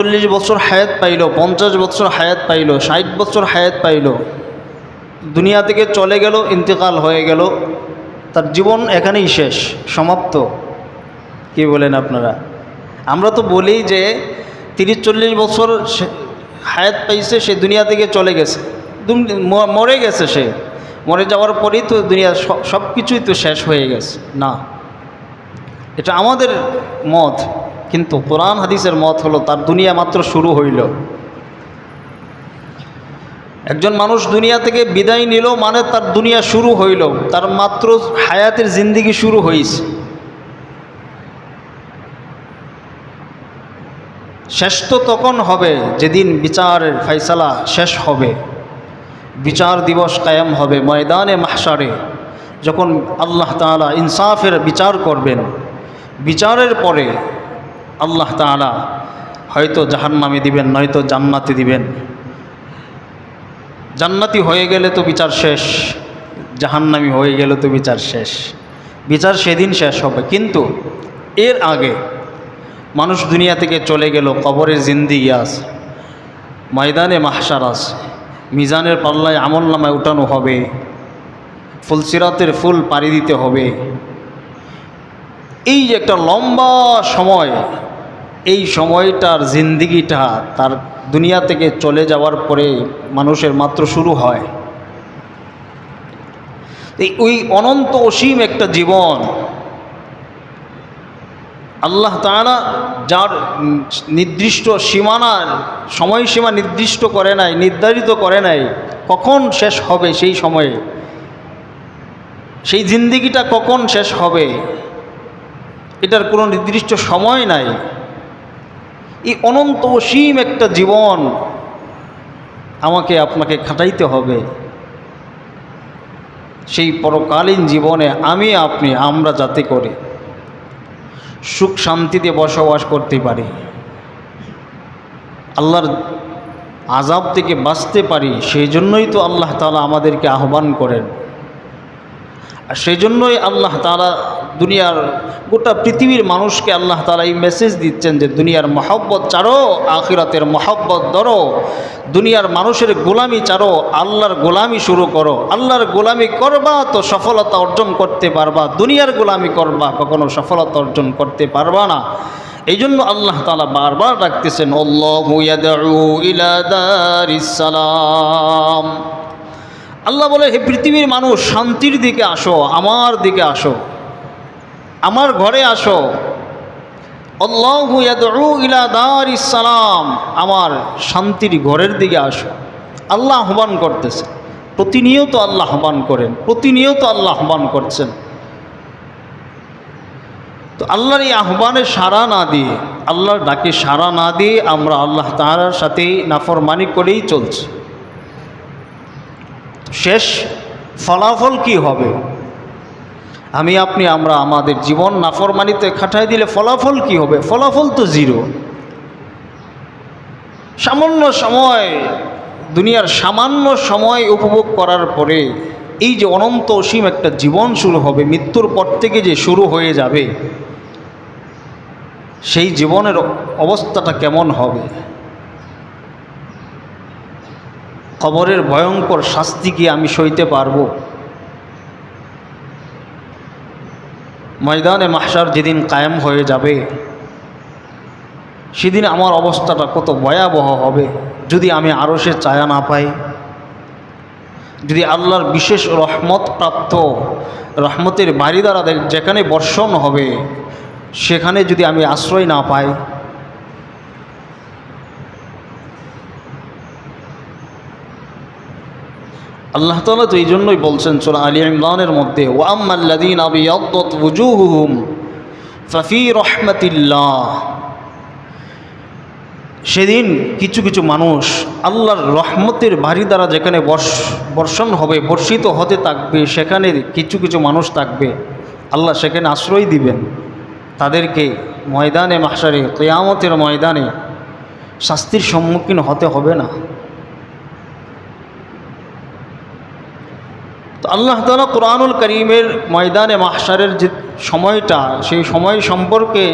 40 বছর হায়াত পাইল, 50 বছর হায়াত পাইল, 60 বছর হায়াত পাইল, দুনিয়া থেকে চলে গেল, ইন্তেকাল হয়ে গেল, তার জীবন এখানেই শেষ, সমাপ্ত। কি বলেন আপনারা? আমরা তো বলি যে 30-40 বছর হায়াত পাইছে, সে দুনিয়া থেকে চলে গেছে, মরে গেছে, সে মরে যাওয়ার পরেই তো দুনিয়া সব কিছুই তো শেষ হয়ে গেছে। না, এটা আমাদের মত, কিন্তু কোরআন হাদিসের মত হলো তার দুনিয়া মাত্র শুরু হইল। একজন মানুষ দুনিয়া থেকে বিদায় নিল মানে তার দুনিয়া শুরু হইল, তার মাত্র হায়াতের জিন্দিগি শুরু হয়েছে। শেষ তো তখন হবে যেদিন বিচারের ফয়সালা শেষ হবে, বিচার দিবস কায়েম হবে ময়দানে মাহশারে, যখন আল্লাহ তাআলা ইনসাফের বিচার করবেন। বিচারের পরে আল্লাহ তাআলা হয়তো জাহান্নামে দিবেন, নয়তো জান্নাতে দিবেন। জান্নাতি হয়ে গেলে তো বিচার শেষ, জাহান্নামী হয়ে গেলে তো বিচার শেষ। বিচার সেদিন শেষ হবে, কিন্তু এর আগে মানুষ দুনিয়া থেকে চলে গেল, কবরের জিন্দিগি আছে, ময়দানে মাহশার আছে, মিজানের পাল্লায় আমলনামায় উঠানো হবে, ফুলসিরাতের ফুল পাড়ি দিতে হবে। এই যে একটা লম্বা সময়, এই সময়টার জিন্দিগিটা তার দুনিয়া থেকে চলে যাওয়ার পরে মানুষের মাত্র শুরু হয়। ওই অনন্ত অসীম একটা জীবন আল্লাহ তাআলা যার নির্দিষ্ট সীমানার সময়সীমা নির্দিষ্ট করে নাই, নির্ধারিত করে নাই কখন শেষ হবে, সেই সময়ে সেই জিন্দিগিটা কখন শেষ হবে এটার কোনো নির্দিষ্ট সময় নাই। এই অনন্ত অসীম একটা জীবন আমাকে আপনাকে খাটাইতে হবে। সেই পরকালীন জীবনে আমরা যাতে করে সুখ শান্তিতে বসবাস করতে পারি, আল্লাহর আযাব থেকে বাঁচতে পারি, সেই জন্যই তো আল্লাহ তাআলা আমাদেরকে আহ্বান করেন। আর সেই জন্যই আল্লাহ তাআলা দুনিয়ার গোটা পৃথিবীর মানুষকে আল্লাহ তাআলা এই মেসেজ দিচ্ছেন যে দুনিয়ার মহব্বত ছাড়ো, আখিরাতের মহব্বত ধরো। দুনিয়ার মানুষের গোলামি ছাড়ো, আল্লাহর গোলামি শুরু করো। আল্লাহর গোলামি করবা তো সফলতা অর্জন করতে পারবা, দুনিয়ার গোলামি করবা কখনো সফলতা অর্জন করতে পারবা না। এই জন্য আল্লাহ তাআলা বারবার ডাকতেছেন, আল্লাহু ইয়াদউ ইলা দারিস সালাম। আল্লাহ বলে, হে পৃথিবীর মানুষ, শান্তির দিকে আসো, আমার দিকে আসো, আমার ঘরে আসো। আল্লাহু ইয়াদউ ইলা দারিস সালাম, আমার শান্তির ঘরের দিকে আসো। আল্লাহ আহ্বান করতেছে, প্রতিনিয়ত আল্লাহ আহ্বান করেন, প্রতিনিয়ত আল্লাহ আহ্বান করছেন। তো আল্লাহর এই আহ্বানে সাড়া না দিয়ে, আল্লাহর ডাকে সাড়া না দিয়ে আমরা আল্লাহ তাআলার সাথে নাফরমানি করেই চলছি। শেষ ফলাফল কি হবে? আমরা আমাদের জীবন নাফরমানিতে খাটাই দিলে ফলাফল কি হবে? ফলাফল তো জিরো। সামান্য সময়, দুনিয়ার সামান্য সময় উপভোগ করার পরে এই যে অনন্ত অসীম একটা জীবন শুরু হবে, মৃত্যুর পর থেকে যে শুরু হয়ে যাবে, সেই জীবনের অবস্থাটা কেমন হবে? কবরের ভয়ঙ্কর শাস্তি কি আমি সইতে পারবো? ময়দানে মাহশার যেদিন কায়েম হয়ে যাবে, সেদিন আমার অবস্থাটা কত ভয়াবহ হবে যদি আমি আরশের ছায়া না পাই, যদি আল্লাহর বিশেষ রহমত প্রাপ্ত রহমতের বারিদারা যেখানে বর্ষণ হবে সেখানে যদি আমি আশ্রয় না পাই। আল্লাহ তাআলা তো এই জন্যই বলছেন সূরা আলী ইমরানের মধ্যে, ওয়া আম্মাল্লাযীনা বিয়াদ্দাত ওয়ুজুহুহুম ফাফি রাহমাতিল্লাহ। সেদিন কিছু কিছু মানুষ আল্লাহর রহমতের বাড়ি দ্বারা যেখানে বর্ষণ হবে, বর্ষিত হতে থাকবে, সেখানে কিছু কিছু মানুষ থাকবে, আল্লাহ সেখানে আশ্রয় দিবেন। তাদেরকে ময়দানে মাহশারে, কিয়ামতের ময়দানে শাস্তির সম্মুখীন হতে হবে না। তো আল্লাহ তাআলা কুরআনুল কারীমের ময়দানে মাহশারের যে সময়টা, সেই সময় সম্পর্কে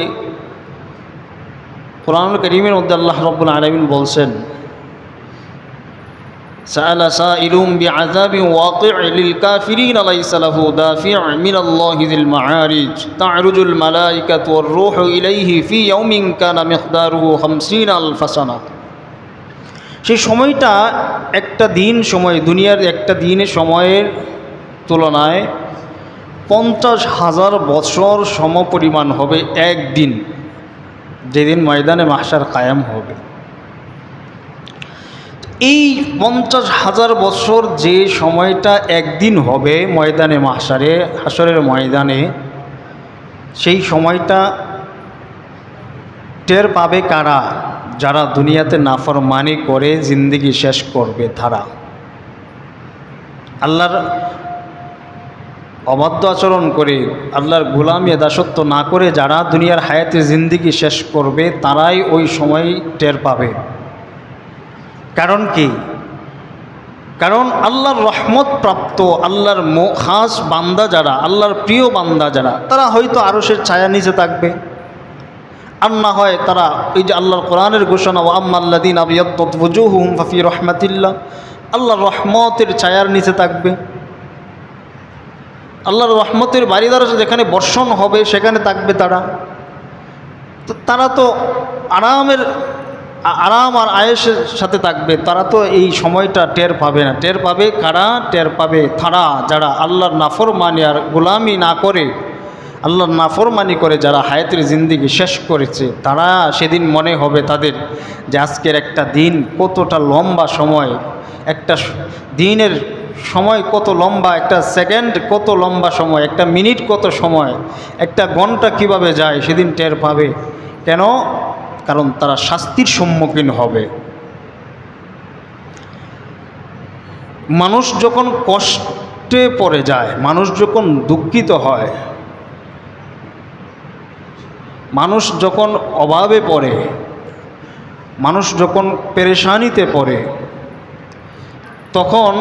কুরআনুল কারীমের মধ্যে আল্লাহ রাব্বুল আলামিন বলছেন, সাআলা সাইলুম বিআযাবিন ওয়াকি'ন লিল কাফিরিন লাইসা লাহু দাফি'un মিনাল্লাহি যিল মাআরিজ তা'রুজুল মালাইকাতু ওয়ার রূহু ইলাইহি ফি ইয়াউমিন কানা মিকদারুহু 50 আলফা সানা। সেই সময়টা একটা দিন সময়, দুনিয়ার একটা দিনের সময়ের তুলনায় 50,000 বছর সমপরিমাণ হবে একদিন, যেদিন ময়দানে মাহশার কায়েম হবে। এই 50,000 বছর যে সময়টা একদিন হবে ময়দানে মাহশারে, হাসরের ময়দানে, সেই সময়টা টের পাবে কারা? যারা দুনিয়াতে নাফরমানি করে জিন্দেগি শেষ করবে তারা। আল্লাহর অবাধ্য আচরণ করে, আল্লাহর গোলামি দাসত্ব না করে যারা দুনিয়ার হায়াতে জিন্দেগি শেষ করবে তারাই ওই সময় টের পাবে। কারণ কি? কারণ আল্লাহর রহমত প্রাপ্ত, আল্লাহর খাস বান্দা যারা, আল্লাহর প্রিয় বান্দা যারা, তারা হয়তো আরশের ছায়া নিচে থাকবে, আর না হয় তারা এই যে আল্লাহর কোরআনের ঘোষণা, ওয়া আম্মাল্লাযীনা আবিয়াদ্দাত ওয়ুজুহুহুম ফাফি রাহমাতিল্লাহ, আল্লাহর রহমতের ছায়ার নিচে থাকবে। আল্লাহর রহমতের বারিদার যেখানে বর্ষণ হবে সেখানে থাকবে তারা। তো তারা তো আরাম আর আয়েশের সাথে থাকবে, তারা তো এই সময়টা টের পাবে না। টের পাবে কারা? টের পাবে তারা যারা আল্লাহর নাফরমানি আর গোলামি না করে, আল্লাহর নাফরমানি করে যারা হায়াতের জিন্দেগি শেষ করেছে, তারা সেদিন মনে হবে তাদের যে আজকের একটা দিন কতটা লম্বা সময়, একটা দিনের সময় কত লম্বা, একটা সেকেন্ড কত লম্বা সময়, একটা মিনিট কত সময়, একটা ঘন্টা কিভাবে যায়, সেদিন টের পাবে। কেন? কারণ তারা শাস্তির সম্মুখীন হবে। মানুষ যখন কষ্টে পড়ে যায়, মানুষ যখন দুঃখিত হয়, মানুষ যখন অভাবে পড়ে, মানুষ যখন পেরেশানিতে পড়ে, তখন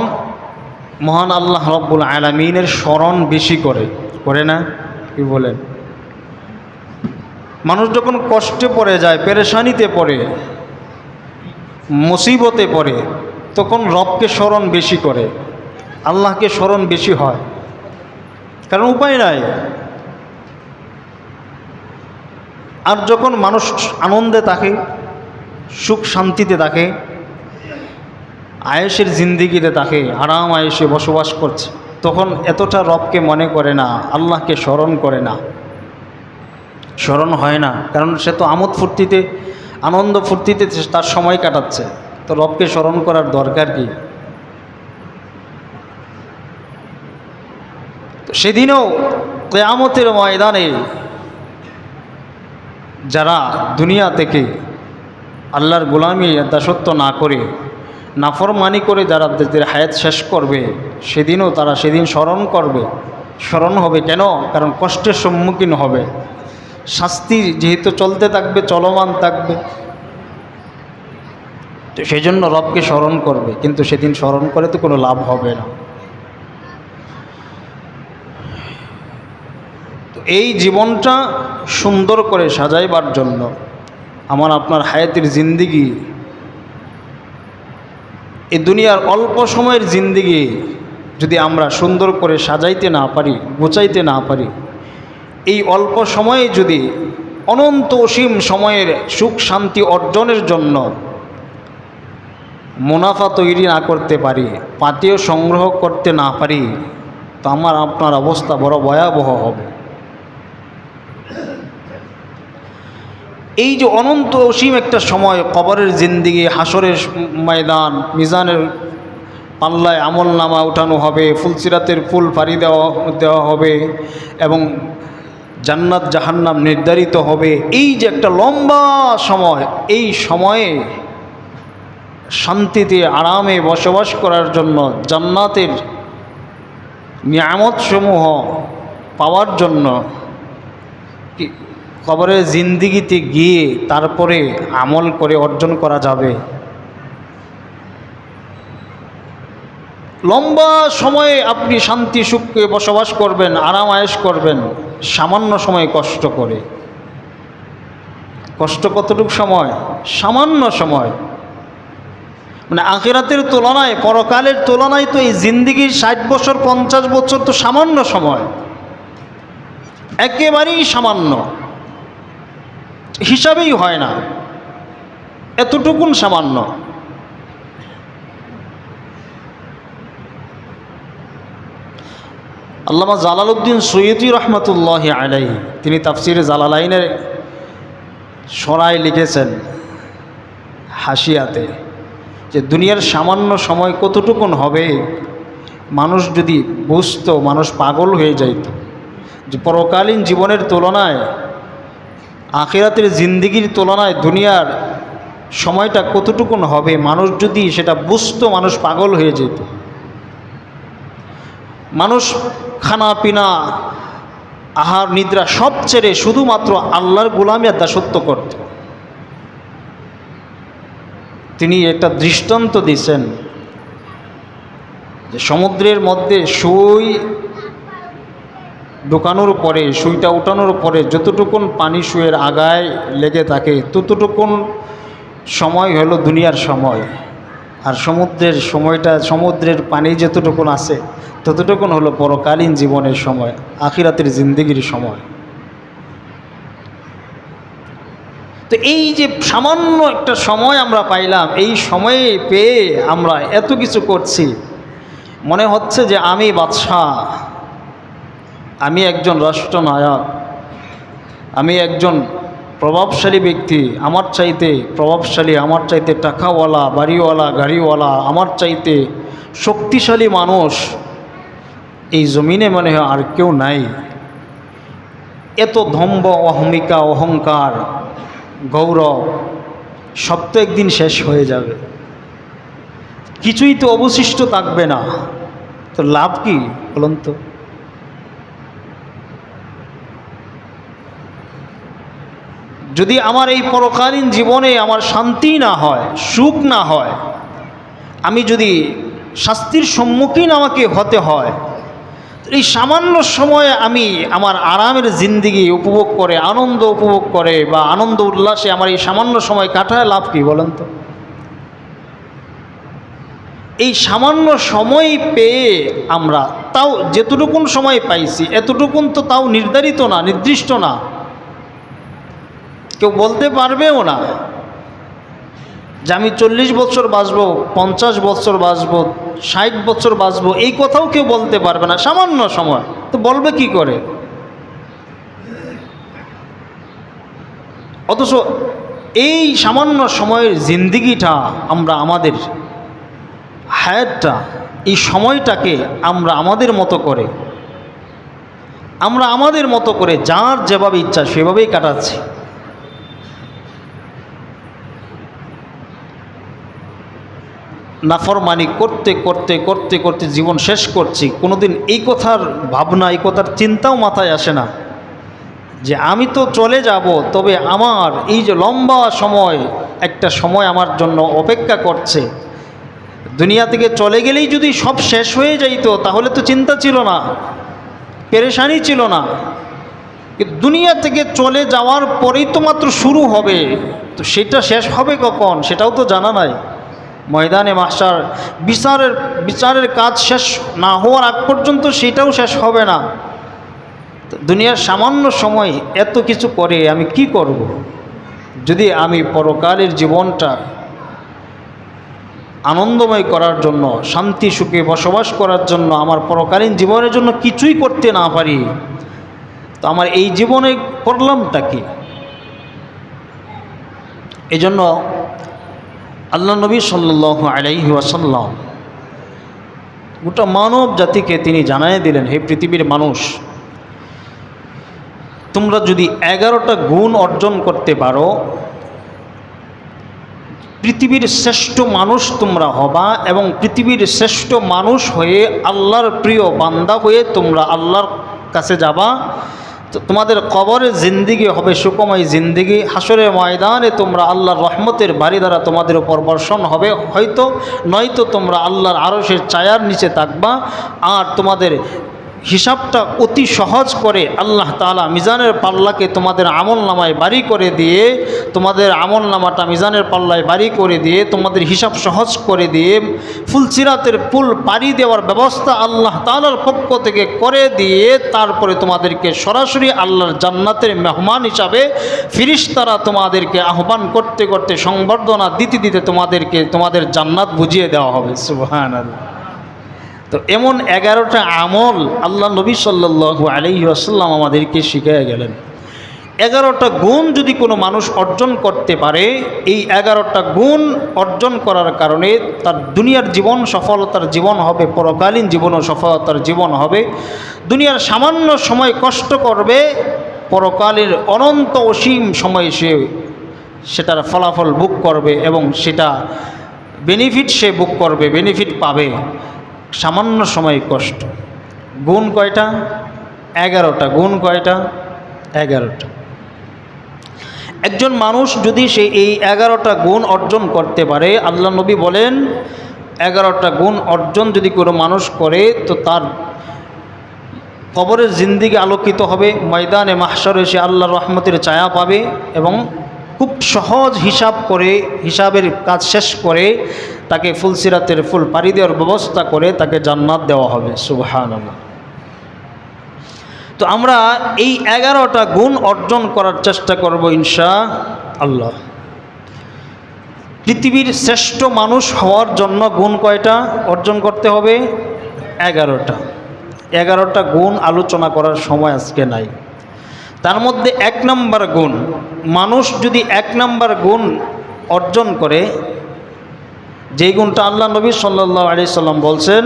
মহান আল্লাহ রাব্বুল আলামিনের স্মরণ বেশি করে না? কি বলেন? মানুষ যখন কষ্টে পড়ে যায়, পেরেশানিতে পড়ে, মুসিবতে পড়ে, তখন রবকে স্মরণ বেশি করে, আল্লাহকে স্মরণ বেশি হয়। কারণ উপায় নাই। আর যখন মানুষ আনন্দে থাকে, সুখ শান্তিতে থাকে, আয়েশের জিন্দিগিতে থাকে, আরাম আয়েশে বসবাস করছে, তখন এতটা রবকে মনে করে না, আল্লাহকে স্মরণ করে না, স্মরণ হয় না। কারণ সে তো আমোদ ফুর্তিতে, আনন্দ ফুর্তিতে তার সময় কাটাচ্ছে, তো রবকে স্মরণ করার দরকার কি? তো সেদিনও কিয়ামতের ময়দানে যারা দুনিয়া থেকে আল্লাহর গোলামি দাসত্ব না করে, নাফরমানি করে যারা তাদের হায়াত শেষ করবে, সেদিনও তারা সেদিন স্মরণ করবে, স্মরণ হবে। কেন? কারণ কষ্টের সম্মুখীন হবে, শাস্তি যেহেতু চলতে থাকবে, চলমান থাকবে, তো সেই জন্য রবকে স্মরণ করবে। কিন্তু সেদিন স্মরণ করে তো কোনো লাভ হবে না। তো এই জীবনটা সুন্দর করে সাজাইবার জন্য, আমার আপনার হায়াতের জিন্দিগি, এই দুনিয়ার অল্প সময়ের জিন্দিগি যদি আমরা সুন্দর করে সাজাইতে না পারি, গোছাইতে না পারি, এই অল্প সময়ে যদি অনন্ত অসীম সময়ের সুখ শান্তি অর্জনের জন্য মুনাফা তৈরি না করতে পারি, পাতিও সংগ্রহ করতে না পারি, তো আমার আপনার অবস্থা বড় ভয়াবহ হবে। এই যে অনন্ত অসীম একটা সময়, কবরের জিন্দিগি, হাসরের ময়দান, মিজানের পাল্লায় আমল নামা উঠানো হবে, ফুলসিরাতের ফুল পাড়ি দেওয়া হবে এবং জান্নাত জাহান্নাম নির্ধারিত হবে। এই যে একটা লম্বা সময়, এই সময়ে শান্তিতে আরামে বসবাস করার জন্য, জান্নাতের নিয়ামতসমূহ পাওয়ার জন্য কবরের জিন্দিগিতে গিয়ে তারপরে আমল করে অর্জন করা যাবে। লম্বা সময়ে আপনি শান্তি সুখে বসবাস করবেন, আরাম আয়েশ করবেন, সামান্য সময় কষ্ট করে। কষ্ট কতটুকু সময়? সামান্য সময়। মানে আখিরাতের তুলনায়, পরকালের তুলনায় তো এই জিন্দিগির 60 বছর 50 বছর তো সামান্য সময়, একেবারেই সামান্য, হিসাবেই হয় না, এতটুকুন সামান্য। আল্লামা জালালউদ্দিন সৈয়দী রহমতুল্লাহি আলাইহি তিনি তাফসিরে জালালাইনের সরাই লিখেছেন হাসিয়াতে যে দুনিয়ার সামান্য সময় কতটুকুন হবে, মানুষ যদি বুঝতো মানুষ পাগল হয়ে যাইত। যে পরকালীন জীবনের তুলনায়, আখিরাতের জিন্দিগির তুলনায় দুনিয়ার সময়টা কতটুকুন হবে, মানুষ যদি সেটা বুঝতো মানুষ পাগল হয়ে যেত। মানুষ খানা পিনা আহার নিদ্রা সব ছেড়ে শুধুমাত্র আল্লাহর গোলামি আর দাসত্ব করত। তিনি একটা দৃষ্টান্ত দিয়েছেন যে সমুদ্রের মধ্যে সুই ঢোকানোর পরে, সুইটা উঠানোর পরে যতটুকুন পানি সুইয়ের আগায় লেগে থাকে ততটুকুন সময় হলো দুনিয়ার সময়, আর সমুদ্রের সময়টা, সমুদ্রের পানি যতটুকুন আছে ততটুকুন হলো পরকালীন জীবনের সময়, আখিরাতের জিন্দেগির সময়। তো এই যে সামান্য একটা সময় আমরা পাইলাম, এই সময়ে পেয়ে আমরা এত কিছু করছি, মনে হচ্ছে যে আমি বাদশাহ, আমি একজন রাষ্ট্রনায়ক, আমি একজন প্রভাবশালী ব্যক্তি, আমার চাইতে প্রভাবশালী, আমার চাইতে টাকাওয়ালা, বাড়িওয়ালা, গাড়িওয়ালা, আমার চাইতে শক্তিশালী মানুষ এই জমিনে মনে হয় আর কেউ নাই। এত দম্ভ, অহমিকা, অহংকার, গৌরব সব তো একদিন শেষ হয়ে যাবে, কিছুই তো অবশিষ্ট থাকবে না, তো লাভ কি বলুন তো? যদি আমার এই পরকালীন জীবনে আমার শান্তি না হয়, সুখ না হয়, আমি যদি শাস্তির সম্মুখীন আমাকে হতে হয়, এই সামান্য সময়ে আমি আমার আরামের জিন্দিগি উপভোগ করে, আনন্দ উপভোগ করে বা আনন্দ উল্লাসে আমার এই সামান্য সময় কাটায় লাভ কি বলেন তো? এই সামান্য সময় পেয়ে আমরা, তাও যেতটুকুন সময় পাইছি এতটুকুন তো তাও নির্ধারিত না, নির্দিষ্ট না, কেউ বলতে পারবেও না যে আমি 40 বছর বাঁচবো, 50 বছর বাঁচবো, 60 বছর বাঁচবো, এই কথাও কেউ বলতে পারবে না। সামান্য সময় তো বলবে কি করে? অথচ এই সামান্য সময়ের জিন্দিগিটা আমরা, আমাদের হায়াতটা, এই সময়টাকে আমরা আমাদের মতো করে যার যেভাবে ইচ্ছা সেভাবেই কাটাচ্ছি। নাফরমানি করতে করতে করতে করতে জীবন শেষ করছি। কোনোদিন এই কথার ভাবনা, এই কথার চিন্তাও মাথায় আসে না যে আমি তো চলে যাব, তবে আমার এই যে লম্বা সময়, একটা সময় আমার জন্য অপেক্ষা করছে। দুনিয়া থেকে চলে গেলেই যদি সব শেষ হয়ে যাইতো তাহলে তো চিন্তা ছিল না, পেরেশানি ছিল না। দুনিয়া থেকে চলে যাওয়ার পরেই তো মাত্র শুরু হবে, তো সেটা শেষ হবে কখন সেটাও তো জানা নাই। ময়দানে মাহশার বিচারের কাজ শেষ না হওয়ার আগ পর্যন্ত সেটাও শেষ হবে না। দুনিয়ার সামান্য সময় এত কিছু করে আমি কি করব? যদি আমি পরকালের জীবনটা আনন্দময় করার জন্য, শান্তি সুখে বসবাস করার জন্য, আমার পরকালীন জীবনের জন্য কিছুই করতে না পারি, তো আমার এই জীবনে করলামটা কি? এই জন্য আল্লাহ নবী সাল্লাল্লাহু আলাইহি ওয়াসাল্লাম গোটা মানব জাতিকে তিনি জানাই দিলেন, হে পৃথিবীর মানুষ, তোমরা যদি 11টা গুণ অর্জন করতে পারো, পৃথিবীর শ্রেষ্ঠ মানুষ তোমরা হবা, এবং পৃথিবীর শ্রেষ্ঠ মানুষ হয়ে আল্লাহর প্রিয় বান্দা হয়ে তোমরা আল্লাহর কাছে যাবা। তো তোমাদের কবরের জিন্দিগি হবে সুখময় জিন্দিগি, হাসরের ময়দানে তোমরা আল্লাহর রহমতের বাড়ি দ্বারা তোমাদের উপর বর্ষণ হবে, নয়তো তোমরা আল্লাহর আরশের ছায়ার নিচে থাকবা। আর তোমাদের হিসাবটা অতি সহজ করে আল্লাহ তাআলা মিজানের পাল্লাকে তোমাদের আমল নামায় বাড়ি করে দিয়ে, তোমাদের আমল নামাটা মিজানের পাল্লায় বাড়ি করে দিয়ে, তোমাদের হিসাব সহজ করে দিয়ে, ফুলসিরাতের পুল পাড়ি দেওয়ার ব্যবস্থা আল্লাহ তাআলার পক্ষ থেকে করে দিয়ে, তারপরে তোমাদেরকে সরাসরি আল্লাহর জান্নাতের মেহমান হিসাবে ফিরিশতারা তোমাদেরকে আহ্বান করতে করতে, সংবর্ধনা দিতে দিতে তোমাদেরকে তোমাদের জান্নাত বুঝিয়ে দেওয়া হবে। সুবহানাল্লাহ। তো এমন 11টা আমল আল্লাহ নবী সাল্লাল্লাহু আলাইহি ওয়াসাল্লাম আমাদেরকে শিখিয়ে গেলেন। 11টা গুণ যদি কোনো মানুষ অর্জন করতে পারে, এই 11টা গুণ অর্জন করার কারণে তার দুনিয়ার জীবন সফলতার জীবন হবে, পরকালীন জীবনও সফলতার জীবন হবে। দুনিয়ার সামান্য সময় কষ্ট করবে, পরকালের অনন্ত অসীম সময় সেটার ফলাফল ভোগ করবে এবং সেটা বেনিফিট সে ভোগ করবে, বেনিফিট পাবে। সামান্য সময় কষ্ট। গুণ কয়টা? 11টা। গুণ কয়টা? 11টা। একজন মানুষ যদি সে এই 11টা গুণ অর্জন করতে পারে, আল্লাহ নবী বলেন 11টা গুণ অর্জন যদি কোনো মানুষ করে তো তার কবরের জিন্দিগি আলোকিত হবে, ময়দানে মাহশরে সে আল্লাহর রহমতের ছায়া পাবে এবং খুব সহজ হিসাব করে, হিসাবের কাজ শেষ করে তাকে ফুলসিরাতের ফুল পাড়ি দেওয়ার ব্যবস্থা করে তাকে জান্নাত দেওয়া হবে। সুবহানাল্লাহ। তো আমরা এই 11টা গুণ অর্জন করার চেষ্টা করব ইনশাআল্লাহ। পৃথিবীর শ্রেষ্ঠ মানুষ হওয়ার জন্য গুণ কয়টা অর্জন করতে হবে? 11টা। 11টা গুণ আলোচনা করার সময় আজকে নাই। তার মধ্যে 1 নম্বর গুণ, মানুষ যদি 1 নম্বর গুণ অর্জন করে, যেই গুণটা আল্লাহ নবী সাল্লাল্লাহু আলাইহি সাল্লাম বলছেন,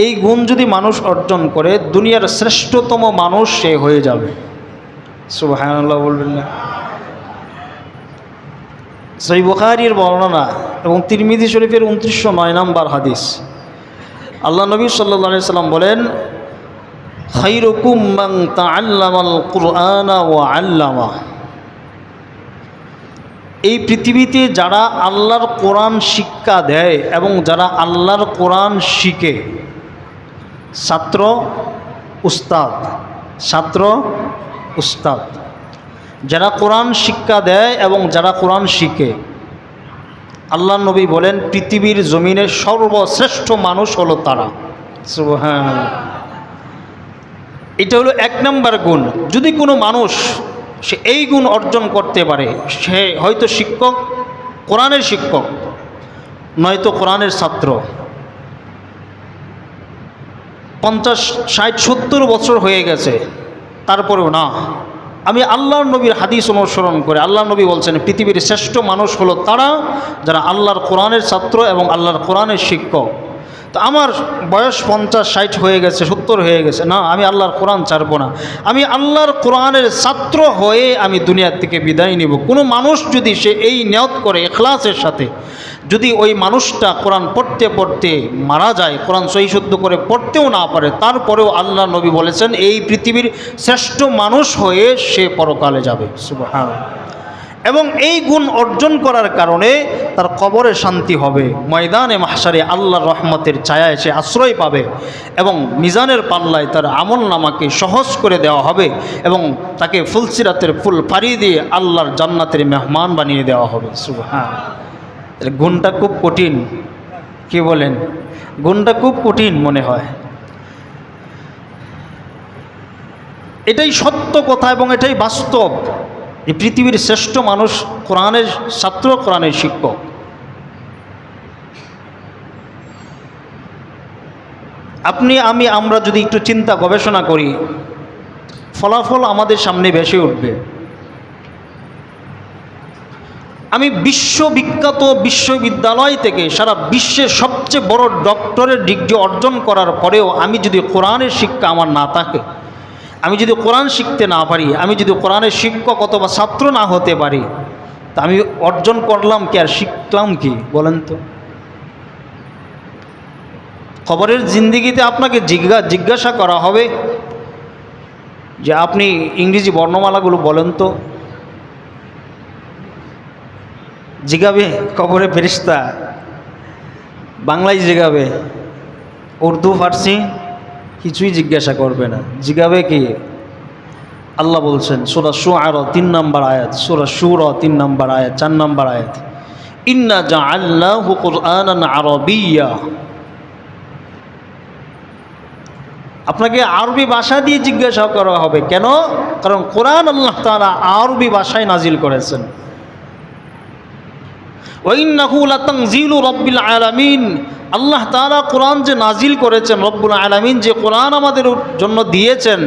এই গুণ যদি মানুষ অর্জন করে দুনিয়ার শ্রেষ্ঠতম মানুষ সে হয়ে যাবে। সুবহানাল্লাহ বলবেন না? সহিহ বুখারীর বর্ণনা এবং তিরমিজি শরীফের 2909 নম্বর হাদিস, আল্লাহ নবী সাল্লাল্লাহু আলাইহি সাল্লাম বলেন, খায়রুকুম মান তাআল্লামাল কুরআনা ওয়া আল্লামা। এই পৃথিবীতে যারা আল্লাহর কোরআন শিক্ষা দেয় এবং যারা আল্লাহর কোরআন শিখে, ছাত্র উস্তাদ, ছাত্র উস্তাদ, যারা কোরআন শিক্ষা দেয় এবং যারা কোরআন শিখে, আল্লাহ নবী বলেন পৃথিবীর জমিনের সর্বশ্রেষ্ঠ মানুষ হলো তারা। সুবহানাল্লাহ। এটা হলো 1 নম্বর গুণ। যদি কোনো মানুষ সে এই গুণ অর্জন করতে পারে, সে হয়তো শিক্ষক, কোরআনের শিক্ষক, নয়তো কোরআনের ছাত্র। 50, 60, 70 বছর হয়ে গেছে, তারপরেও না, আমি আল্লাহর নবীর হাদিস অনুসরণ করে, আল্লাহর নবী বলছেন পৃথিবীর শ্রেষ্ঠ মানুষ হলো তারা যারা আল্লাহর কোরআনের ছাত্র এবং আল্লাহর কোরআনের শিক্ষক। তো আমার বয়স 50, 60 হয়ে গেছে, 70 হয়ে গেছে, না, আমি আল্লাহর কোরআন ছাড়বো না, আমি আল্লাহর কোরআনের ছাত্র হয়ে আমি দুনিয়ার থেকে বিদায় নিব। কোনো মানুষ যদি সে এই নিয়ত করে ইখলাসের সাথে, যদি ওই মানুষটা কোরআন পড়তে পড়তে মারা যায়, কোরআন সহি শুদ্ধ করে পড়তেও না পারে, তারপরেও আল্লাহ নবী বলেছেন এই পৃথিবীর শ্রেষ্ঠ মানুষ হয়ে সে পরকালে যাবে। সুবহানাল্লাহ। এবং এই গুণ অর্জন করার কারণে তার কবরে শান্তি হবে, ময়দানে মাহশারে আল্লাহর রহমতের ছায়ায় সে আশ্রয় পাবে এবং মিজানের পাল্লায় তার আমল নামাকে সহজ করে দেওয়া হবে এবং তাকে ফুলসিরাতের ফুল পাড়ি দিয়ে আল্লাহর জান্নাতের মেহমান বানিয়ে দেওয়া হবে। সুবহানাল্লাহ। গুণটা খুব কঠিন, কি বলেন? গুণটা খুব কঠিন মনে হয়। এটাই সত্য কথা এবং এটাই বাস্তব। এই পৃথিবীর শ্রেষ্ঠ মানুষ কোরআনের ছাত্র, কোরআনের শিক্ষক। আপনি আমি আমরা যদি একটু চিন্তা গবেষণা করি, ফলাফল আমাদের সামনে ভেসে উঠবে। আমি বিশ্ববিখ্যাত বিশ্ববিদ্যালয় থেকে সারা বিশ্বের সবচেয়ে বড় ডক্টরের ডিগ্রি অর্জন করার পরেও আমি যদি কোরআনের শিক্ষা আমার না থাকে, আমি যদি কোরআন শিখতে না পারি, আমি যদি কোরআনের শিক্ষক অথবা ছাত্র না হতে পারি, তা আমি অর্জন করলাম কি আর শিখলাম কি বলেন তো? কবরের জিন্দিগিতে আপনাকে জিজ্ঞাসা করা হবে যে আপনি ইংরেজি বর্ণমালাগুলো বলেন তো। জিগাবে কবরে ফেরেশতা, বাংলায় জিগাবে, উর্দু, ফার্সি কিছুই জিজ্ঞাসা করবে না। জিজ্ঞাবে কি? আল্লাহ বলছেন সূরা শুআরা 3 নম্বর আয়াত, সূরা শুরা 3 নম্বর আয়াত, 4 নম্বর আয়াত, ইন্না জাআলনাহু কুরআনান আরাবিয়্যা। আপনাকে আরবি ভাষা দিয়ে জিজ্ঞাসা করা হবে। কেন? কারণ কোরআন আল্লাহ তাআলা আরবি ভাষায় নাজিল করেছেন। ওয়া ইন্নাহু লাতানজিলু রাব্বিল আলামিন। আল্লাহ তাআলা কোরআন যে নাজিল করেছেন, রব্বুল আলামিন যে কোরআন আমাদের জন্য দিয়েছেন,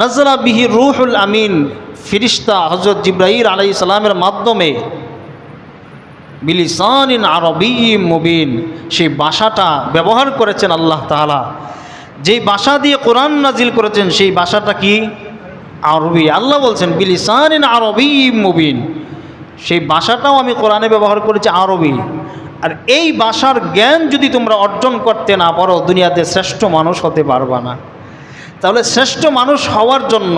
নাজলা বিহি রূহুল আমিন, ফেরেশতা হযরত জিবরাইল আলাইহিস সালামের মাধ্যমে, বিলিসানিন আরবিয়্যিম মুবিন, সেই ভাষাটা ব্যবহার করেছেন আল্লাহ তাআলা। যেই ভাষা দিয়ে কোরআন নাজিল করেছেন সেই ভাষাটা কি? আরবি। আল্লাহ বলছেন বিলিসানিন আরবিয়্যিম মুবিন, সেই ভাষাটাও আমি কোরআনে ব্যবহার করেছি আরবি। আর এই ভাষার জ্ঞান যদি তোমরা অর্জন করতে না পারো, দুনিয়াতে শ্রেষ্ঠ মানুষ হতে পারবা না। তাহলে শ্রেষ্ঠ মানুষ হওয়ার জন্য,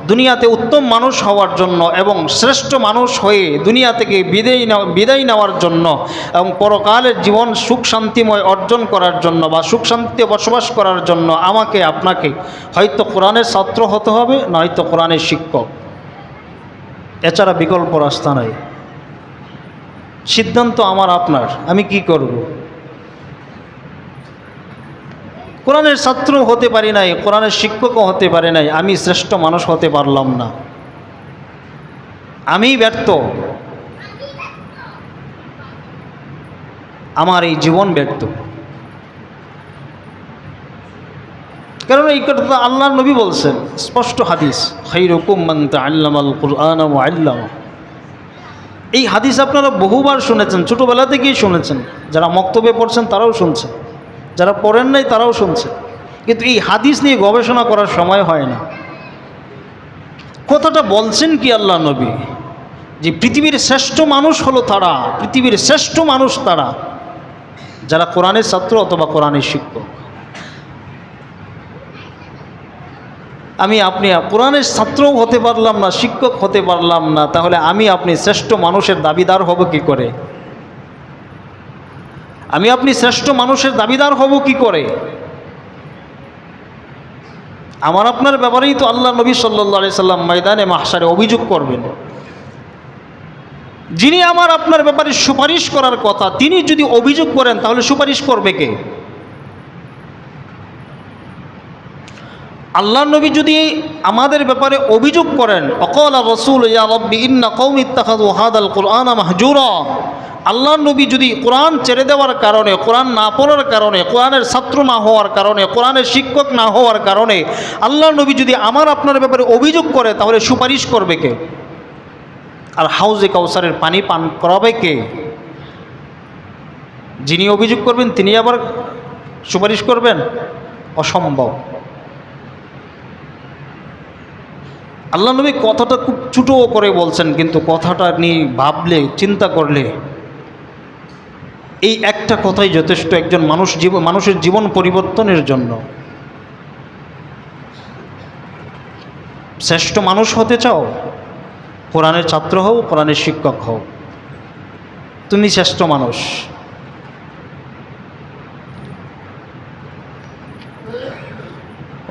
দুনিয়াতে উত্তম মানুষ হওয়ার জন্য এবং শ্রেষ্ঠ মানুষ হয়ে দুনিয়া থেকে বিদায় নেওয়ার জন্য এবং পরকালের জীবন সুখ শান্তিময় অর্জন করার জন্য বা সুখ শান্তিতে বসবাস করার জন্য আমাকে আপনাকে হয়তো কোরআনের ছাত্র হতে হবে, নয়তো কোরআনের শিক্ষক। এছাড়া বিকল্প রাস্তা নাই। সিদ্ধান্ত আমার আপনার, আমি কি করব। কোরআনের ছাত্র হতে পারি নাই, কোরআনের শিক্ষকও হতে পারি নাই, আমি শ্রেষ্ঠ মানুষ হতে পারলাম না, আমি ব্যর্থ, আমার এই জীবন ব্যর্থ। কারণ এই কথা আল্লাহর নবী বলছেন, স্পষ্ট হাদিস, খায়রুকুম মান তাআল্লামাল কুরআন ওয়া আল্লামা। এই হাদিস আপনারা বহুবার শুনেছেন, ছোটোবেলা থেকেই শুনেছেন। যারা মক্তবে পড়ছেন তারাও শুনছেন, যারা পড়েন নাই তারাও শুনছে, কিন্তু এই হাদিস নিয়ে গবেষণা করার সময় হয় না। কথাটা বলছেন কি আল্লাহ নবী? যে পৃথিবীর শ্রেষ্ঠ মানুষ হলো তারা, পৃথিবীর শ্রেষ্ঠ মানুষ তারা যারা কোরআনের ছাত্র অথবা কোরআনের শিক্ষক। আমি আপনি কোরআনের ছাত্রও হতে পারলাম না, শিক্ষক হতে পারলাম না, তাহলে আমি আপনি শ্রেষ্ঠ মানুষের দাবিদার হব কি করে? আমি আপনি শ্রেষ্ঠ মানুষের দাবিদার হব কি করে? আমার আপনার ব্যাপারেই তো আল্লাহ নবী সাল্লাল্লাহু আলাইহি সাল্লাম ময়দানে মাহশারে অভিযোগ করবেন। যিনি আমার আপনার ব্যাপারে সুপারিশ করার কথা, তিনি যদি অভিযোগ করেন তাহলে সুপারিশ করবে কে? আল্লাহ নবী যদি আমাদের ব্যাপারে অভিযোগ করেন, অকালা রাসূল ইয়া রাব্বি ইন্না কওমি ইত্তাখাযু হাদাল কুরআনা মাহজুরা, আল্লাহ নবী যদি কোরআন ছেড়ে দেওয়ার কারণে, কোরআন না পড়ার কারণে, কোরআনের ছাত্র না হওয়ার কারণে, কোরআনের শিক্ষক না হওয়ার কারণে আল্লাহ নবী যদি আমার আপনার ব্যাপারে অভিযোগ করে, তাহলে সুপারিশ করবে কে? আর হাউজে কাউসারের পানি পান করাবে কে? যিনি অভিযোগ করবেন তিনি আবার সুপারিশ করবেন? অসম্ভব। আল্লাহ নবী কথাটা খুব ছোটো করে বলছেন, কিন্তু কথাটা নিয়ে ভাবলে, চিন্তা করলে এই একটা কথাই যথেষ্ট একজন মানুষের জীবন পরিবর্তনের জন্য। শ্রেষ্ঠ মানুষ হতে চাও? কোরআনের ছাত্র হও, কোরআনের শিক্ষক হও, তুমি শ্রেষ্ঠ মানুষ।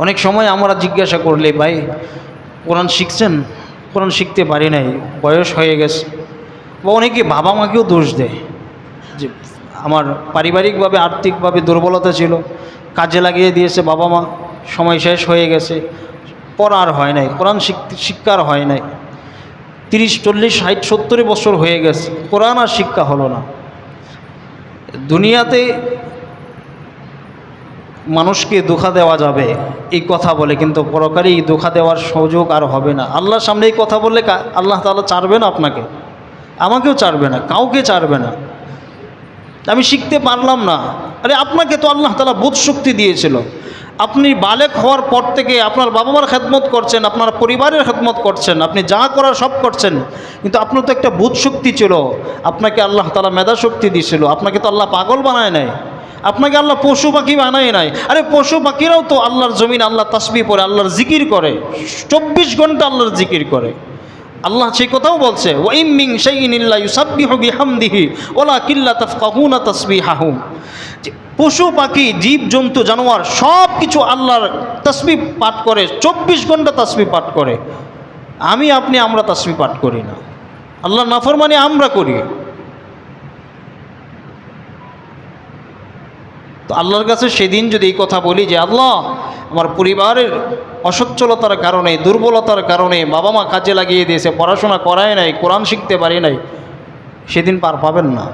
অনেক সময় আমরা জিজ্ঞাসা করলে, ভাই কোরআন শিখছেন? কোরআন শিখতে পারি নাই, বয়স হয়ে গেছে। বা অনেকে বাবা মাকেও দোষ দেয় যে আমার পারিবারিকভাবে আর্থিকভাবে দুর্বলতা ছিল, কাজে লাগিয়ে দিয়েছে বাবা মা, সময় শেষ হয়ে গেছে, পড়ার হয় নাই, কোরআন শিক্ষার হয় নাই, 30, 40, 60, 70 বছর হয়ে গেছে, কোরআন আর শিক্ষা হলো না। দুনিয়াতে মানুষকে ধোঁকা দেওয়া যাবে এই কথা বলে, কিন্তু পরকালে এই ধোঁকা দেওয়ার সুযোগ আর হবে না। আল্লাহর সামনে এই কথা বললে আল্লাহ তাআলা ছাড়বে না, আপনাকে আমাকেও ছাড়বে না, কাউকে ছাড়বে না। আমি শিখতে পারলাম না, আরে আপনাকে তো আল্লাহ তাআলা বোধ শক্তি দিয়েছিল। আপনি বালেক হওয়ার পর থেকে আপনার বাবা মার খেদমত করছেন, আপনার পরিবারের খেদমত করছেন, আপনি যা করার সব করছেন, কিন্তু আপনার তো একটা বোধ শক্তি ছিল, আপনাকে আল্লাহ তাআলা মেধা শক্তি দিয়েছিল। আপনাকে তো আল্লাহ পাগল বানায় নাই, আপনাকে আল্লাহ পশু পাখি বানায় নাই। আরে পশু পাখিরাও তো আল্লাহর জমিন আল্লাহ তাসবিহ পড়ে, আল্লাহর জিকির করে, 24 ঘন্টা আল্লাহর জিকির করে। আল্লাহ সেই কথাও বলছে, ওয়া ইম মিন শাইইন ইল্লা ইউসাব্বিহু বিহামদিহি ওয়ালাকিন লা তাফকাহুনা তাসবিহাহুম। পশু পাখি জীব জন্তু জানোয়ার সব কিছু আল্লাহর তাসবিহ পাঠ করে, 24 ঘন্টা তাসবিহ পাঠ করে। আমরা তাসবিহ পাঠ করি না, আল্লাহর নাফরমানি আমরা করি। তো আল্লাহর কাছে সেদিন যদি এই কথা বলি যে আল্লাহ, আমার পরিবারের অসচ্ছলতার কারণে, দুর্বলতার কারণে বাবা মা কাজে লাগিয়ে দিয়েছে, পড়াশোনা করায় নাই, কোরআন শিখতে পারি নাই, সেদিন পার পাবেন না।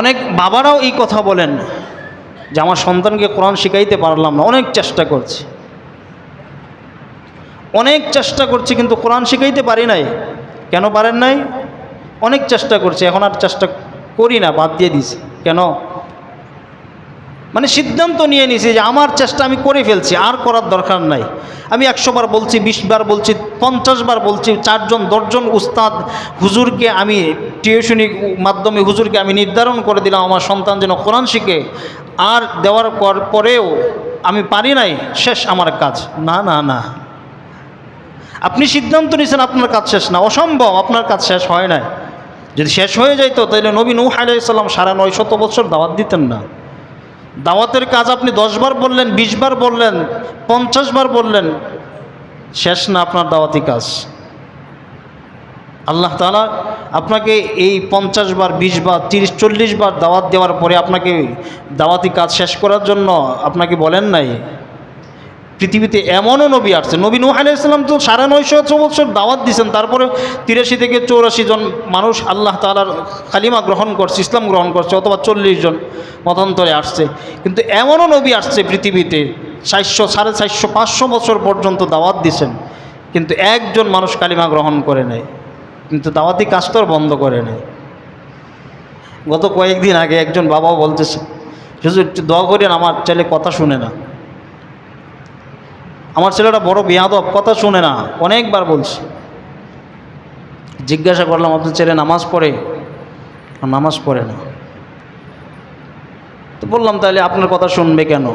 অনেক বাবারাও এই কথা বলেন যে আমার সন্তানকে কোরআন শিখাইতে পারলাম না, অনেক চেষ্টা করছি কিন্তু কোরআন শিখাইতে পারি নাই। কেন পারেন নাই? অনেক চেষ্টা করছি, এখন আর চেষ্টা করি না, বাদ দিয়ে দিছি। কেন? মানে সিদ্ধান্ত নিয়ে নিয়েছি যে আমার চেষ্টা আমি করে ফেলছি, আর করার দরকার নাই। আমি 100 বার বলছি, 20 বার বলছি, 50 বার বলছি, 4 জন 10 জন উস্তাদ হুজুরকে আমি টিউশনি মাধ্যমে হুজুরকে আমি নির্ধারণ করে দিলাম আমার সন্তান যেন কোরআন শিখে, আর দেওয়ার পরেও আমি পারি নাই, শেষ আমার কাজ। না না না, আপনি সিদ্ধান্ত নিয়েছেন আপনার কাজ শেষ না, অসম্ভব, আপনার কাজ শেষ হয় নাই। যদি শেষ হয়ে যাইতো তাহলে নবী নূহ আলাইহিস সালাম 950 বছর দাওয়াত দিতেন না। দাওয়াতের কাজ আপনি 10 বার বললেন, 20 বার বললেন, 50 বার বললেন, শেষ না আপনার দাওয়াতি কাজ। আল্লাহ তাআলা আপনাকে এই 50 বার, 20 বার, 30, 40 বার দাওয়াত দেওয়ার পরে আপনাকে দাওয়াতি কাজ শেষ করার জন্য আপনাকে বলেন নাই। পৃথিবীতে এমনও নবী আসছে, নবী নূহ আলাইহিস সালাম তো 950 বছর দাওয়াত দিয়েছেন, তারপরে 83 থেকে 84 জন মানুষ আল্লাহ তাআলার কালিমা গ্রহণ করছে, ইসলাম গ্রহণ করছে, অথবা 40 জন মতান্তরে আসছে। কিন্তু এমনও নবী আসছে পৃথিবীতে 400, 450, 500 বছর পর্যন্ত দাওয়াত দিয়েছেন, কিন্তু একজন মানুষ কালিমা গ্রহণ করে নেয়, কিন্তু দাওয়াতি কাজ তো বন্ধ করে নেয়। গত কয়েকদিন আগে একজন বাবাও বলতেছে, হুজুর একটু দোয়া করেন, আমার ছেলে কথা শুনে না, আমার ছেলেটা বড় বেয়াদব, কথা শুনে না। অনেকবার বলছি, জিজ্ঞাসা করলাম আপনার ছেলে নামাজ পড়ে? নামাজ পড়ে না। তো বললাম তাহলে আপনার কথা শুনবে কেন?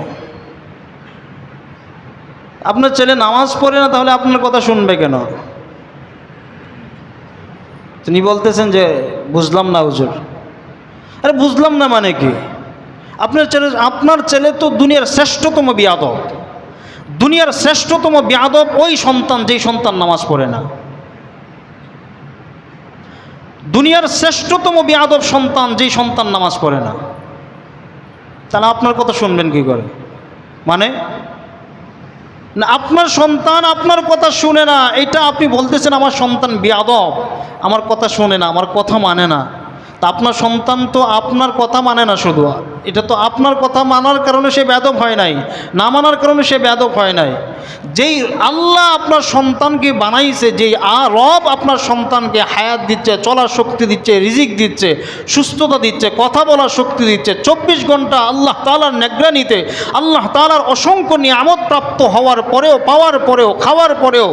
আপনার ছেলে নামাজ পড়ে না, তাহলে আপনার কথা শুনবে কেন? তিনি বলতেছেন যে বুঝলাম না হুজুর। আরে বুঝলাম না মানে কি? আপনার ছেলে তো দুনিয়ার শ্রেষ্ঠতম বেয়াদব। দুনিয়ার শ্রেষ্ঠতম বেয়াদব ওই সন্তান যেই সন্তান নামাজ পড়ে না। দুনিয়ার শ্রেষ্ঠতম বেয়াদব সন্তান যেই সন্তান নামাজ পড়ে না। তাহলে আপনার কথা শুনবেন কি করে? মানে না, আপনার সন্তান আপনার কথা শুনে না, এটা আপনি বলতেছেন আমার সন্তান বেয়াদব, আমার কথা শুনে না, আমার কথা মানে না। তা আপনার সন্তান তো আপনার কথা মানে না শুধু, এটা তো আপনার কথা মানার কারণে সে বেয়াদব হয় নাই, না মানার কারণে সে বেয়াদব হয় নাই। যেই আল্লাহ আপনার সন্তানকে বানাইছে, যেই রব আপনার সন্তানকে হায়াত দিচ্ছে, চলার শক্তি দিচ্ছে, রিজিক দিচ্ছে, সুস্থতা দিচ্ছে, কথা বলার শক্তি দিচ্ছে, 24 ঘন্টা আল্লাহ তাআলার নিগরানিতে, আল্লাহ তাআলার অসংখ্য নিয়ামত প্রাপ্ত হওয়ার পরেও, পাওয়ার পরেও, খাওয়ার পরেও,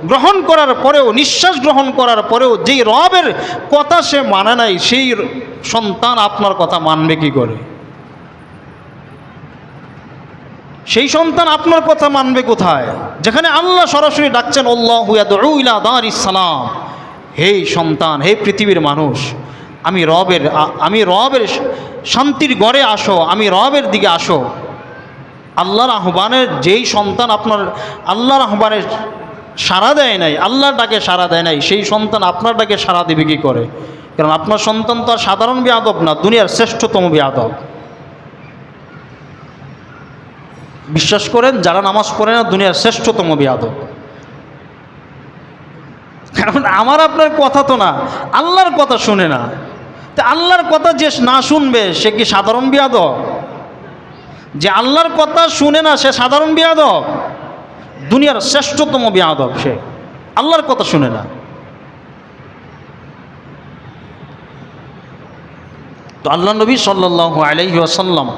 গ্রহণ করার পরেও, নিঃশ্বাস গ্রহণ করার পরেও যেই রবের কথা সে মানে নাই, সেই সন্তান আপনার কথা মানবে কি করে? সেই সন্তান আপনার কথা মানবে কোথায়, যেখানে আল্লাহ সরাসরি ডাকছেন আল্লাহু ইয়াদউ ইলা দারিস সালাম, হে সন্তান, হে পৃথিবীর মানুষ, আমি রবের শান্তির গড়ে আসো, আমি রবের দিকে আসো। আল্লাহর আহ্বানের যেই সন্তান আপনার আল্লাহর আহ্বানের সাড়া দেয় নাই, আল্লাহর ডাকে সাড়া দেয় নাই, সেই সন্তান আপনার ডাকে সাড়া দেবে কি করে? কারণ আপনার সন্তান তো আর সাধারণ বেয়াদব না, দুনিয়ার শ্রেষ্ঠতম বেয়াদব। বিশ্বাস করেন, যারা নামাজ পড়ে না দুনিয়ার শ্রেষ্ঠতম বেয়াদব। কারণ আমার আপনার কথা তো না, আল্লাহর কথা শুনে না। তা আল্লাহর কথা যে না শুনবে সে কি সাধারণ বেয়াদব? যে আল্লাহর কথা শুনে না সে সাধারণ বেয়াদব? দুনিয়ার শ্রেষ্ঠতম বেয়াদব সে, আল্লাহর কথা শুনে না। তো আল্লাহ নবী সাল্লাল্লাহু আলাইহি ওয়াসাল্লাম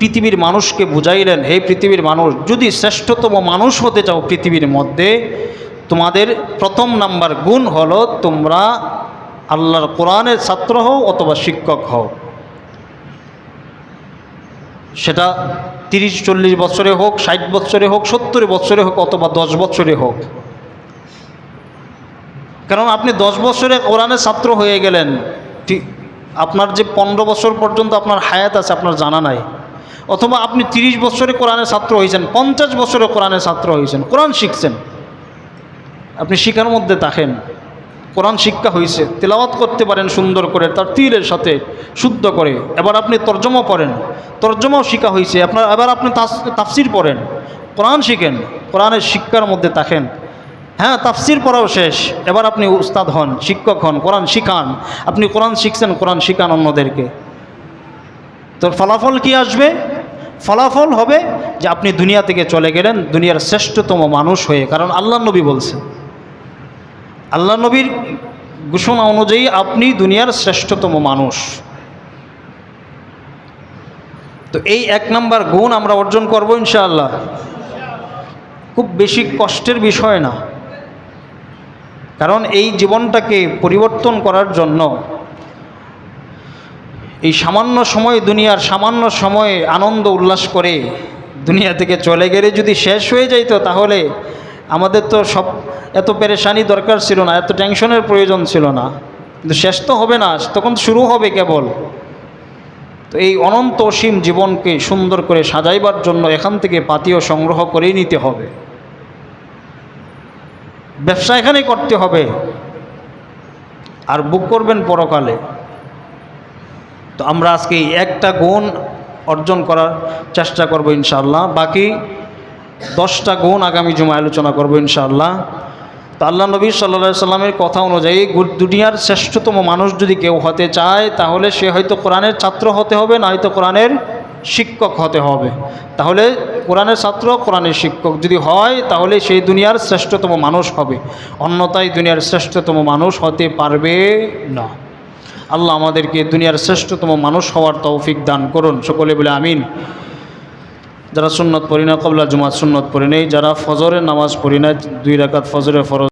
পৃথিবীর মানুষকে বুঝাইলেন, হে পৃথিবীর মানুষ, যদি শ্রেষ্ঠতম মানুষ হতে চাও পৃথিবীর মধ্যে, তোমাদের প্রথম নাম্বার গুণ হলো তোমরা আল্লাহর কোরআনের ছাত্র হও অথবা শিক্ষক হও। সেটা 30-40 বছরে হোক, 60 বছরে হোক, 70 বছরে হোক, অথবা 10 বছরে হোক। কারণ আপনি 10 বছরে কোরআনের ছাত্র হয়ে গেলেন, আপনার যে 15 বছর পর্যন্ত আপনার হায়াত আছে আপনার জানা নাই, অথবা আপনি 30 বছরে কোরআনের ছাত্র হয়েছেন, 50 বছরে কোরআনের ছাত্র হয়েছেন, কোরআন শিখছেন, আপনি শিখার মধ্যে থাকেন, কোরআন শিক্ষা হয়েছে, তেলাওয়াত করতে পারেন সুন্দর করে তার তীরের সাথে শুদ্ধ করে, এবার আপনি তর্জমা পড়েন, তর্জমাও শিক্ষা হয়েছে আপনার, এবার আপনি তাফসির পড়েন, কোরআন শিখেন, কোরআনের শিক্ষার মধ্যে থাকেন, হ্যাঁ তাফসির পড়াও শেষ, এবার আপনি উস্তাদ হন, শিক্ষক হন, কোরআন শিখান, আপনি কোরআন শিখছেন, কোরআন শিখান অন্যদেরকে। তো ফলাফল কি আসবে? ফলাফল হবে যে আপনি দুনিয়া থেকে চলে গেলেন দুনিয়ার শ্রেষ্ঠতম মানুষ হয়ে, কারণ আল্লাহ নবী বলছেন, আল্লাহ নবীর ঘোষণা অনুযায়ী আপনি দুনিয়ার শ্রেষ্ঠতম মানুষ। তো এই 1 নম্বর গুণ আমরা অর্জন করব ইনশাআল্লাহ। খুব বেশি কষ্টের বিষয় না, কারণ এই জীবনটাকে পরিবর্তন করার জন্য এই সামান্য সময়, দুনিয়ার সামান্য সময়ে আনন্দ উল্লাস করে দুনিয়া থেকে চলে গেলে যদি শেষ হয়ে যাইতো, তাহলে আমাদের তো সব এত পেরেশানি দরকার ছিল না, এত টেনশনের প্রয়োজন ছিল না। কিন্তু শেষ তো হবে না, তখন শুরু হবে কেবল। তো এই অনন্ত অসীম জীবনকে সুন্দর করে সাজাইবার জন্য এখান থেকে পাতিও সংগ্রহ করেই নিতে হবে, ব্যবসা এখানেই করতে হবে, আর বুক করবেন পরকালে। তো আমরা আজকে একটা গুণ অর্জন করার চেষ্টা করব ইনশাআল্লাহ, বাকি 10টা গুণ আগামী জুমায় আলোচনা করব ইনশাআল্লাহ। তো আল্লাহ নবী সাল্লাল্লাহু আলাইহি সাল্লামের কথা অনুযায়ী দুনিয়ার শ্রেষ্ঠতম মানুষ যদি কেউ হতে চায়, তাহলে সে হয়তো কোরআনের ছাত্র হতে হবে, না হয়তো কোরআনের শিক্ষক হতে হবে। তাহলে কোরআনের ছাত্র, কোরআনের শিক্ষক যদি হয়, তাহলে সেই দুনিয়ার শ্রেষ্ঠতম মানুষ হবে, অন্যথায় দুনিয়ার শ্রেষ্ঠতম মানুষ হতে পারবে না। আল্লাহ আমাদেরকে দুনিয়ার শ্রেষ্ঠতম মানুষ হওয়ার তৌফিক দান করুন, সকলে বলে আমিন। যারা সুন্নত পড়ি না, কবলা জুমাত সুন্নত পড়ি নেই, যারা ফজরের নামাজ পড়ি না, 2 রাকাত ফজরের ফরজ